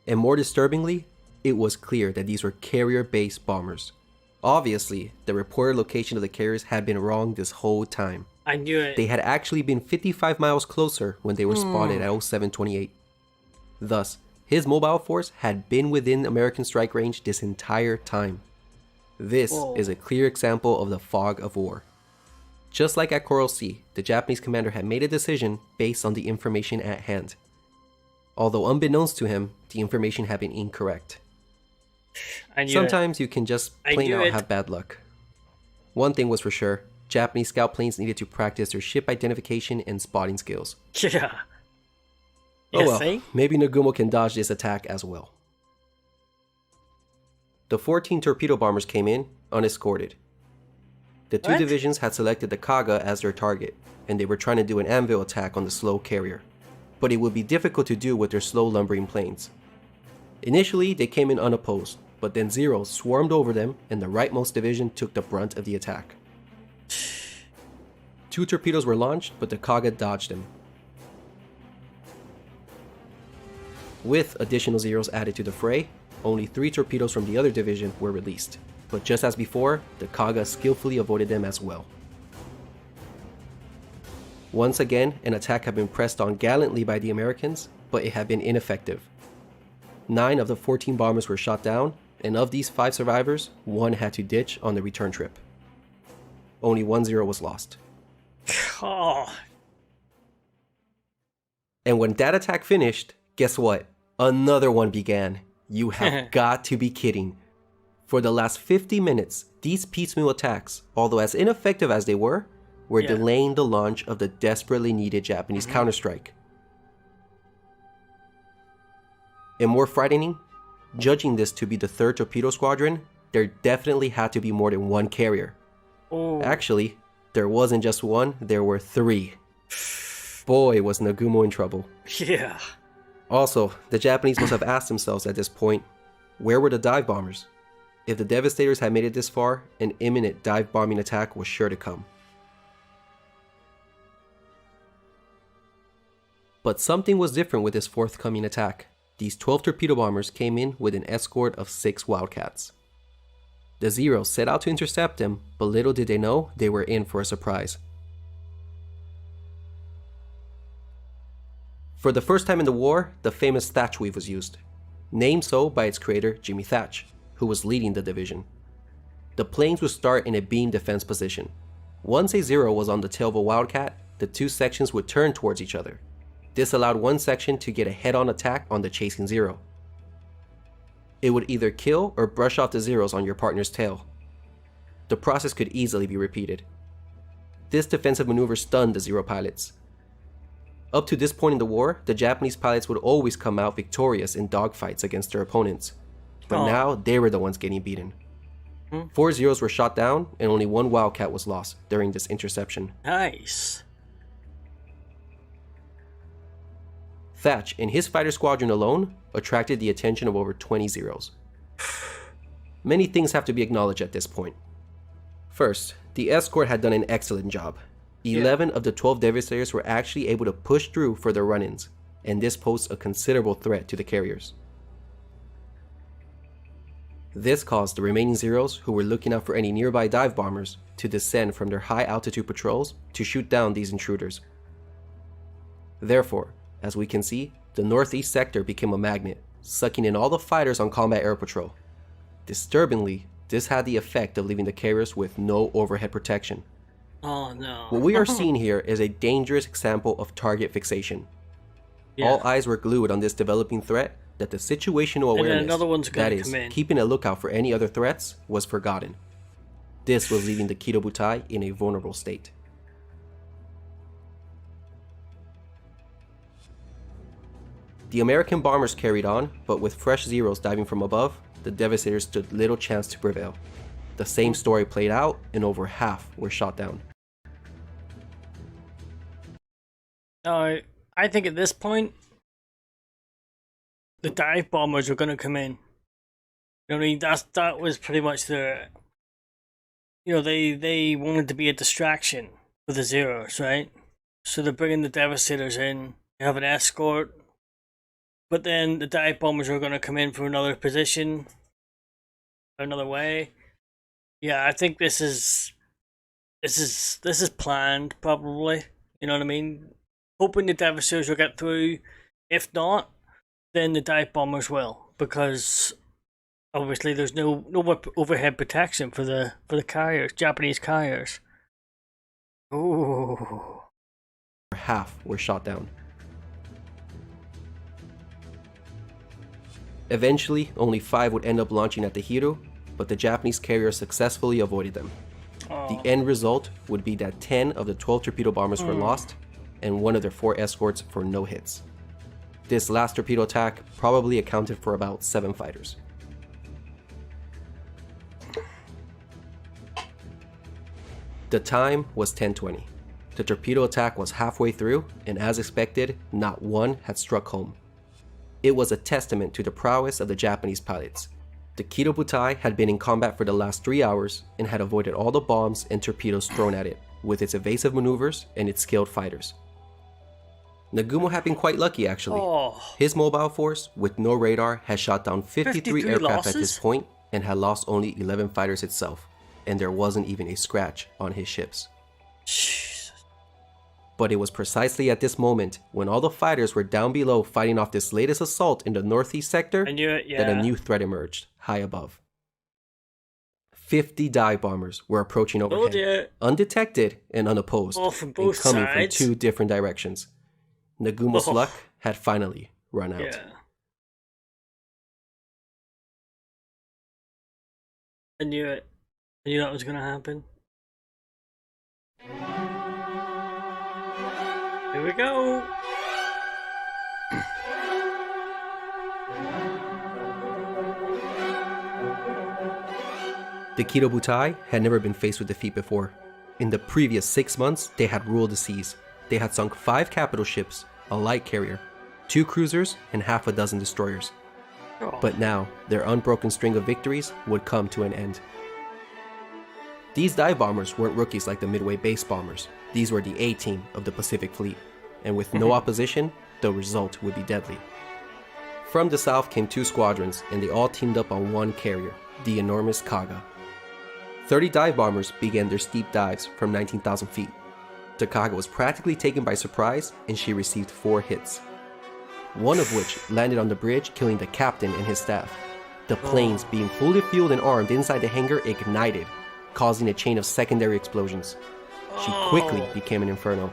And more disturbingly, it was clear that these were carrier-based bombers. Obviously, the reported location of the carriers had been wrong this whole time. I knew it. They had actually been 55 miles closer when they were spotted at 0728. Thus, his mobile force had been within American strike range this entire time. This is a clear example of the fog of war. Just like at Coral Sea, the Japanese commander had made a decision based on the information at hand. Although unbeknownst to him, the information had been incorrect. Sometimes you can just plain out have bad luck. One thing was for sure, Japanese scout planes needed to practice their ship identification and spotting skills. Yeah. Oh well, maybe Nagumo can dodge this attack as well. The 14 torpedo bombers came in unescorted. The two divisions had selected the Kaga as their target, and they were trying to do an anvil attack on the slow carrier. But it would be difficult to do with their slow lumbering planes. Initially, they came in unopposed, but then Zeros swarmed over them and the rightmost division took the brunt of the attack. 2 torpedoes were launched, but the Kaga dodged them. With additional Zeros added to the fray, only 3 torpedoes from the other division were released. But just as before, the Kaga skillfully avoided them as well. Once again, an attack had been pressed on gallantly by the Americans, but it had been ineffective. 9 of the 14 bombers were shot down, and of these 5 survivors, 1 had to ditch on the return trip. Only 1 Zero was lost. And when that attack finished, guess what? Another one began. You have got to be kidding. For the last 50 minutes, these piecemeal attacks, although as ineffective as they were delaying the launch of the desperately needed Japanese counterstrike. And more frightening, judging this to be the 3rd torpedo squadron, there definitely had to be more than 1 carrier. Actually, there wasn't just 1, there were 3. Boy, was Nagumo in trouble. Yeah. Also, the Japanese must have asked themselves at this point, where were the dive bombers? If the Devastators had made it this far, an imminent dive bombing attack was sure to come. But something was different with this forthcoming attack. These 12 torpedo bombers came in with an escort of 6 Wildcats. The Zeros set out to intercept them, but little did they know they were in for a surprise. For the first time in the war, the famous Thatch Weave was used, named so by its creator Jimmy Thatch, who was leading the division. The planes would start in a beam defense position. Once a Zero was on the tail of a Wildcat, the 2 sections would turn towards each other. This allowed one section to get a head-on attack on the chasing Zero. It would either kill or brush off the Zeros on your partner's tail. The process could easily be repeated. This defensive maneuver stunned the Zero pilots. Up to this point in the war, the Japanese pilots would always come out victorious in dogfights against their opponents. But now they were the ones getting beaten. 4 Zeros were shot down and only 1 Wildcat was lost during this interception. Nice. Thatch and his fighter squadron alone attracted the attention of over 20 Zeros. Many things have to be acknowledged at this point. First, the escort had done an excellent job. 11 of the 12 Devastators were actually able to push through for their run-ins, and this posed a considerable threat to the carriers. This caused the remaining Zeros, who were looking out for any nearby dive bombers, to descend from their high-altitude patrols to shoot down these intruders. Therefore, as we can see, the northeast sector became a magnet, sucking in all the fighters on combat air patrol. Disturbingly, this had the effect of leaving the carriers with no overhead protection. Oh no. What we are seeing here is a dangerous example of target fixation. Yeah. All eyes were glued on this developing threat that the situational And then awareness, another one's that gonna is, come in. keeping a lookout for any other threats, was forgotten. This was leaving the Kido Butai in a vulnerable state. The American bombers carried on, but with fresh Zeros diving from above, the Devastators stood little chance to prevail. The same story played out, and over half were shot down. Now, I think at this point, the dive bombers were going to come in. You know what I mean? That was pretty much their. You know, they wanted to be a distraction for the Zeros, right? So they're bringing the Devastators in. They have an escort, but then the dive bombers are going to come in for another position, another way. Yeah, I think this is planned, probably. You know what I mean? Hoping the Devastators will get through. If not, then the dive bombers will, because obviously there's no overhead protection for the carriers, Japanese carriers. Ooh. Half were shot down. Eventually, only 5 would end up launching at the Hiro, but the Japanese carriers successfully avoided them. The end result would be that 10 of the 12 torpedo bombers were lost, and one of their 4 escorts for no hits. This last torpedo attack probably accounted for about 7 fighters. The time was 10:20. The torpedo attack was halfway through, and as expected, not one had struck home. It was a testament to the prowess of the Japanese pilots. The Kido Butai had been in combat for the last 3 hours and had avoided all the bombs and torpedoes thrown at it, with its evasive maneuvers and its skilled fighters. Nagumo had been quite lucky, actually. His mobile force, with no radar, had shot down 53 aircraft at this point and had lost only 11 fighters itself, and there wasn't even a scratch on his ships. Jesus. But it was precisely at this moment, when all the fighters were down below fighting off this latest assault in the northeast sector, I knew it, yeah. that a new threat emerged, high above. 50 dive bombers were approaching overhead, undetected and unopposed, from and both coming sides. from 2 different directions. Nagumo's luck had finally run out. Yeah. I knew it. I knew that was going to happen. Here we go. The Kido Butai had never been faced with defeat before. In the previous 6 months, they had ruled the seas. They had sunk 5 capital ships, a light carrier, 2 cruisers, and half a dozen destroyers. But now, their unbroken string of victories would come to an end. These dive bombers weren't rookies like the Midway base bombers. These were the A-team of the Pacific Fleet, and with no opposition, the result would be deadly. From the south came 2 squadrons, and they all teamed up on 1 carrier, the enormous Kaga. 30 dive bombers began their steep dives from 19,000 feet. The Kaga was practically taken by surprise, and she received 4 hits. One of which landed on the bridge, killing the captain and his staff. The planes, being fully fueled and armed inside the hangar, ignited, causing a chain of secondary explosions. She quickly became an inferno.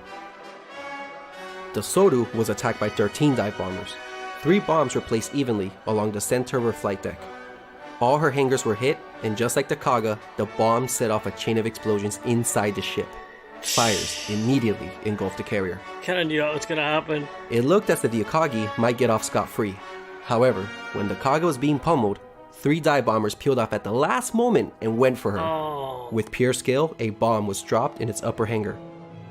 The Soru was attacked by 13 dive bombers. 3 bombs were placed evenly along the center of her flight deck. All her hangars were hit, and just like the Kaga, the bomb set off a chain of explosions inside the ship. Fires immediately engulfed the carrier. Kinda knew that was gonna happen. It looked as if the Akagi might get off scot-free. However, when the Kaga was being pummeled, 3 dive bombers peeled off at the last moment and went for her. With pure skill, a bomb was dropped in its upper hangar.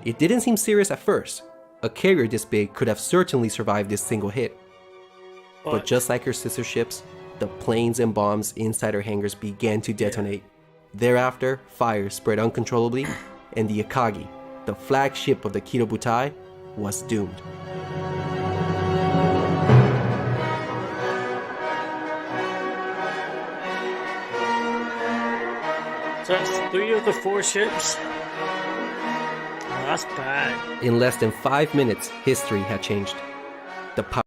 It didn't seem serious at first. A carrier this big could have certainly survived this single hit. But just like her sister ships, the planes and bombs inside her hangars began to detonate. Thereafter, fire spread uncontrollably, and the Akagi, the flagship of the Kido Butai, was doomed. So that's 3 of the 4 ships. Oh, that's bad. In less than 5 minutes, history had changed. The power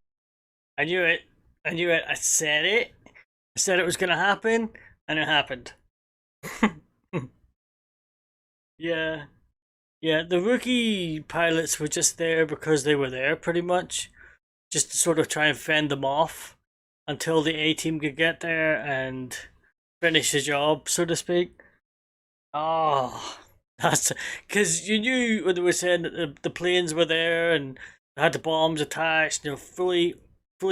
I knew it. I knew it. I said it. I said it was going to happen, and it happened. Yeah. Yeah, the rookie pilots were just there because they were there, pretty much. Just to sort of try and fend them off until the A team could get there and finish the job, so to speak. Oh, that's because you knew when they were saying that the planes were there and they had the bombs attached, fully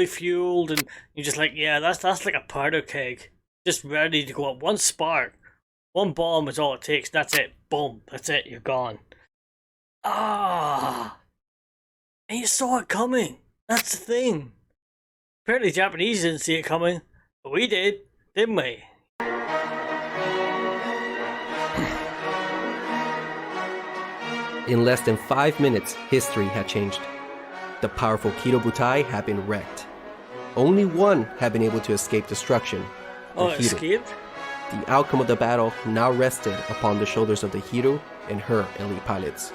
fueled, and you're just like, yeah, that's like a powder keg, just ready to go up. One spark, one bomb is all it takes. That's it. Boom. That's it. You're gone. Ah, and you saw it coming. That's the thing. Apparently, the Japanese didn't see it coming, but we did, didn't we? In less than 5 minutes, history had changed. The powerful Kido Butai had been wrecked. Only one had been able to escape destruction. Oh, the it Hiro. escaped? The outcome of the battle now rested upon the shoulders of the Hiro and her elite pilots.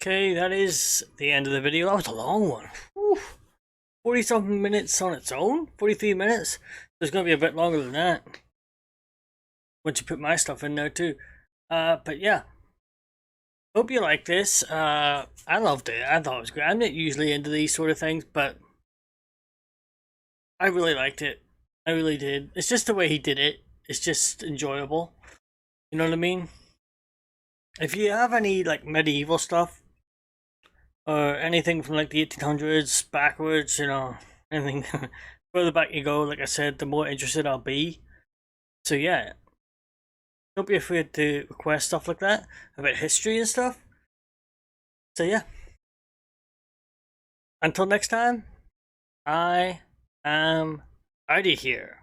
Okay, that is the end of the video. That was a long one. 40 something minutes on its own? 43 minutes? There's going to be a bit longer than that. Once you put my stuff in there too. But yeah. Hope you like this. I loved it. I thought it was great. I'm not usually into these sort of things, but I really liked it. I really did. It's just the way he did it. It's just enjoyable. You know what I mean? If you have any like medieval stuff, or anything from like the 1800s backwards, anything further back you go, like I said, the more interested I'll be. So yeah, don't be afraid to request stuff like that about history and stuff. So yeah, until next time, I am out of here.